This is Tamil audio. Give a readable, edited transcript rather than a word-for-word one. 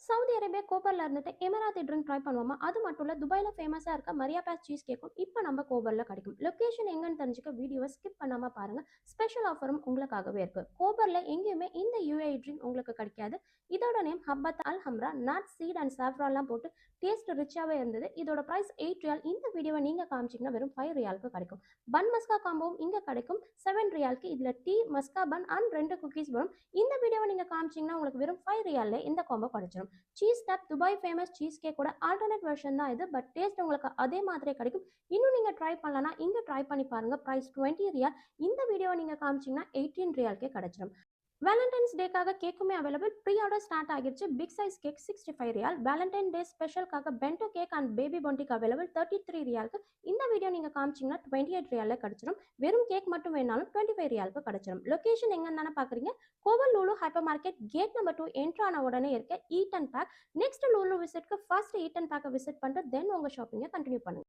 சவுதி அரேபியா கோபர்ல இருந்துட்டு எமராத்தி ட்ரிங்க் ட்ரை பண்ணுவோமா? அது மட்டும் இல்ல, துபாயில ஃபேமஸா இருக்க மரியா பேஸ் சீஸ் கேக்கும் இப்போ நம்ம கோபர்ல கிடைக்கும். லொகேஷன் எங்கன்னு தெரிஞ்சுக்க வீடியோவை ஸ்கிப் பண்ணாம பாருங்க. ஸ்பெஷல் ஆஃபரும் உங்களுக்காகவே இருக்கு. கோபர்ல எங்கேயுமே இந்த யூஏஇ ட்ரிங்க் உங்களுக்கு கிடைக்காது. இதோட name Habbat Al Hamra. Nut seed and சாஃப்ரான்லாம் போட்டு டேஸ்ட் ரிச்சாவே இருந்தது. இதோட பிரைஸ் 8 ரியால். இந்த வீடியோவை நீங்க காமிச்சிங்கன்னா வெறும் 5 ரியாலுக்கு கிடைக்கும். பன் மஸ்கா காம்போவும் இங்க கிடைக்கும் 7 ரியாலுக்கு. இதுல tea, maska bun and 2 cookies வரும். இந்த வீடியோவை நீங்க காமிச்சிங்கன்னா உங்களுக்கு வெறும் 5 ரியால்ல இந்த காம்போ கிடைச்சிடும். சீஸ் டப் துபாய் ஃபேமஸ் சீஸ் கேக்கோட ஆல்டர்னேட் வெர்ஷன் தான் இது. பட் டேஸ்ட் உங்களுக்கு அதே மாதிரியே கிடைக்கும். இன்னும் நீங்க ட்ரை பண்ணலனா இங்க ட்ரை பண்ணி பாருங்க. Price 20 riyal. இந்த வீடியோவை நீங்க காமிச்சீங்கன்னா 18 ரியால்க்கே கிடைச்சிடும். வேலண்டைன்ஸ் டேக்காக கேக்குமே அவைலபிள். ப்ரீ ஆர்டர் ஸ்டார்ட் ஆகிடுச்சு. Big size cake 65 riyal. Valentine day ஸ்பெஷலுக்காக பென்டோ கேக் அண்ட் பேபி பொண்டிக் அவைலபிள் 33 ரியாலுக்கு. இந்த வீடியோ நீங்க காமிச்சீங்கன்னா 28 ரியால்ல கிடைச்சிடும். வெறும் கேக் மட்டும் வேணாலும் 25 ரியாலுக்கு கிடைச்சிடும். லொகேஷன் எங்கன்னு தானே பாக்குறீங்க? கோவல் Lulu hypermarket gate number 2 என்ட்ரு ஆன உடனே இருக்க eat and pack. Next Lulu விசிட்க்கு ஃபர்ஸ்ட் ஈட் அண்ட் பேக்கை விசிட் பண்ணிட்டு தென் உங்க ஷாப்பிங்கை கண்டினியூ பண்ணுங்க.